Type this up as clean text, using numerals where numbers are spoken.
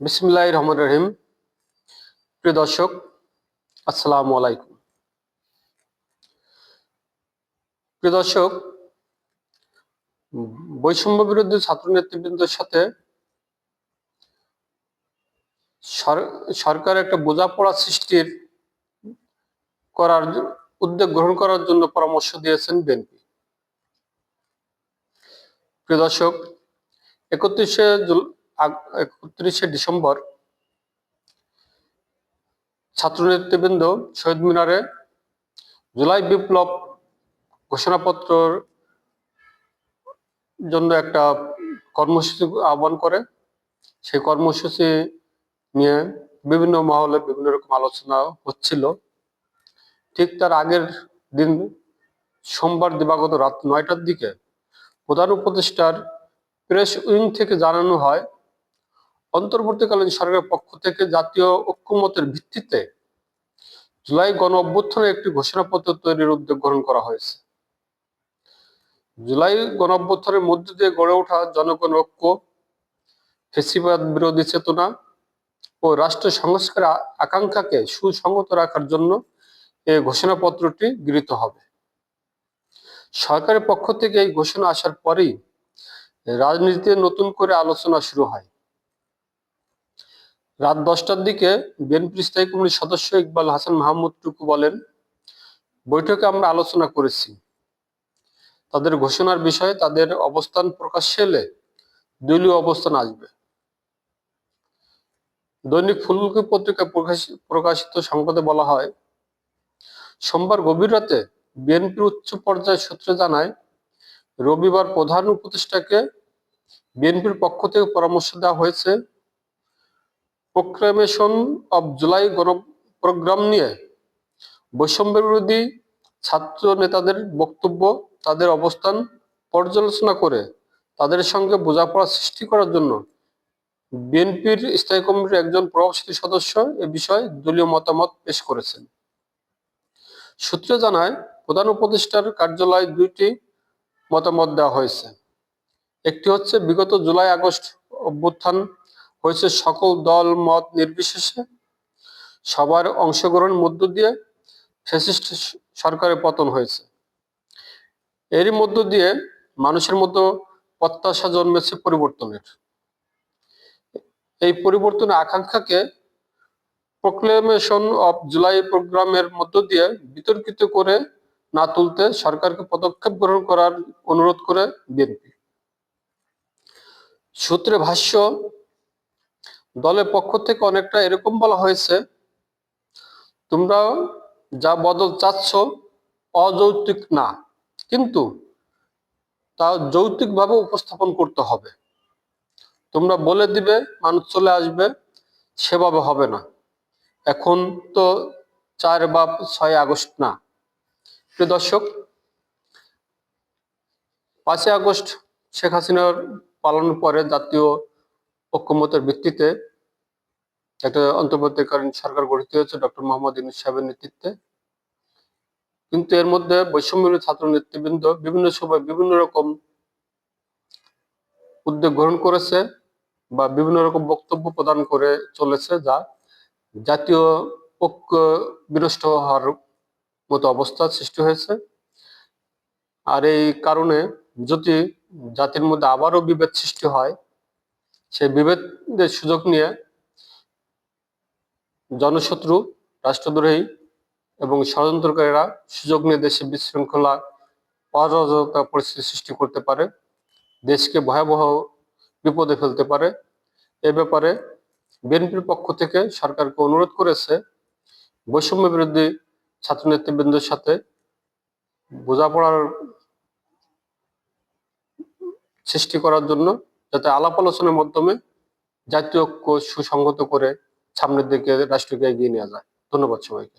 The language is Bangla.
বিসমিল্লাহির রহমানির রহিম। প্রিয় দর্শক, আসসালামু আলাইকুম। প্রিয় দর্শক, বৈষম্য বিরোধী ছাত্র নেতৃবৃন্দের সাথে সরকার একটা বোঝাপড়া সৃষ্টির করার উদ্যোগ গ্রহণ করার জন্য পরামর্শ দিয়েছেন বিএনপি। প্রিয় দর্শক, 31শে ডিসেম্বর ছাত্র নেতৃবৃন্দ শহীদ মিনারে জুলাই বিপ্লব ঘোষণাপত্রর জন্য একটা কর্মসূচি আহ্বান করে। সেই কর্মসূচি নিয়ে বিভিন্ন মহলে বিভিন্ন রকম আলোচনা হচ্ছিল। ঠিক তার আগের দিন সোমবার দিবাগত রাত 9টার দিকে প্রধান উপদেষ্টার প্রেস উইং থেকে জানানো হয়, অন্তর্বর্তীকালীন সরকারের পক্ষ থেকে জাতীয় ঐক্যমতের ভিত্তিতে জুলাই গণ অভ্যুত্থানের একটি ঘোষণাপত্র তৈরির উদ্যোগ গ্রহণ করা হয়েছে। জুলাই গণ অভ্যুত্থানের মধ্য দিয়ে গড়ে ওঠা জনগণ ঐক্য, ফ্যাসিবাদ বিরোধী চেতনা ও রাষ্ট্র সংস্কারের আকাঙ্ক্ষাকে সুসংহত রাখার জন্য এই ঘোষণাপত্রটি গৃহীত হবে। সরকারের পক্ষ থেকে এই ঘোষণা আসার পরেই রাজনীতিতে নতুন করে আলোচনা শুরু হয়। রাত 10টার দিকে বিএনপির স্থায়ী কমিটির সদস্য ইকবাল হাসান মাহমুদ টুকু বলেন, বৈঠকে আমরা আলোচনা করেছি, তাদের ঘোষণার বিষয়ে তাদের অবস্থান প্রকাশ্যে এলে দলীয় অবস্থান আসবে। দৈনিক ফুলকি পত্রিকা প্রকাশিত সংবাদে বলা হয়, সোমবার গভীর রাতে বিএনপির উচ্চ পর্যায়ের সূত্রে জানায়, রবিবার প্রধান উপদেষ্টাকে বিএনপির পক্ষ থেকে পরামর্শ দেওয়া হয়েছে প্রোক্লেমেশন অব জুলাই গণপ্রোগ্রাম নিয়ে বৈষম্য বিরোধী ছাত্র নেতাদের বক্তব্য, তাদের অবস্থান পর্যালোচনা করে তাদের সঙ্গে বোঝাপড়া সৃষ্টি করার জন্য বিএনপির স্থায়ী কমিটির একজন প্রভাবশালী সদস্য এ বিষয়ে দলীয় মতামত পেশ করেছেন। সূত্রে জানায়, প্রধান উপদেষ্টার কার্যালয়ে দুইটি মতামত দেওয়া হয়েছে। একটি হচ্ছে, বিগত জুলাই আগস্ট অভ্যুত্থান হয়েছে সকল দল মত নির্বিশেষে, সবার অংশগ্রহণের মধ্য দিয়ে ফ্যাসিস্ট সরকারের পতন হয়েছে। এরই মধ্য দিয়ে মানুষের মধ্যে প্রত্যাশা জন্মেছে পরিবর্তনের। এই পরিবর্তনের আকাঙ্ক্ষাকে প্রোক্লেমেশন অফ জুলাই প্রোগ্রামের মধ্য দিয়ে বিতর্কিত করে না তুলতে সরকারকে পদক্ষেপ গ্রহণ করার অনুরোধ করে বিএনপি। সূত্রে ভাষ্য, দলের পক্ষ থেকে অনেকটা এরকম বলা হয়েছে, তোমরা যা বদল চাচ্ছ অযৌক্তিক না, কিন্তু তা যৌক্তিকভাবে উপস্থাপন করতে হবে। তোমরা বলে দিবে, মানুষ চলে আসবে, সেভাবে হবে না। এখন তো 4 বা 6 আগস্ট না। প্রিয় দর্শক, 5 আগস্ট শেখ হাসিনার পালানোর পরে জাতীয় ঐক্যমতের ভিত্তিতে একটা অন্তর্বর্তীকালীন সরকার গঠিত হয়েছে ডক্টর মোহাম্মদ ইউনূস সাহেবের নেতৃত্বে। কিন্তু এর মধ্যে বৈষম্য ছাত্র নেতৃবৃন্দ বিভিন্ন সময় বিভিন্ন রকম উদ্যোগ গ্রহণ করেছে বা বিভিন্ন রকম বক্তব্য প্রদান করে চলেছে, যা জাতীয় ঐক্য বিনষ্ট হওয়ার মতো অবস্থা সৃষ্টি হয়েছে। আর এই কারণে যদি জাতির মধ্যে আবারও বিভেদ সৃষ্টি হয়, সেই বিভেদের সুযোগ নিয়ে জনশত্রু, রাষ্ট্রদ্রোহী এবং ষড়যন্ত্রকারীরা সুযোগ নিয়ে দেশে বিশৃঙ্খলা, অরাজকতা পরিস্থিতি সৃষ্টি করতে পারে, দেশকে ভয়াবহ বিপদে ফেলতে পারে। এ ব্যাপারে বিএনপির পক্ষ থেকে সরকারকে অনুরোধ করেছে বৈষম্য বিরোধী ছাত্র নেতৃবৃন্দের সাথে বোঝাপড়ার সৃষ্টি করার জন্য, যাতে আলাপ আলোচনার মাধ্যমে জাতীয় ঐক্য সুসংহত করে সামনের দিকে রাষ্ট্রকে এগিয়ে নেওয়া যায়। ধন্যবাদ সবাইকে।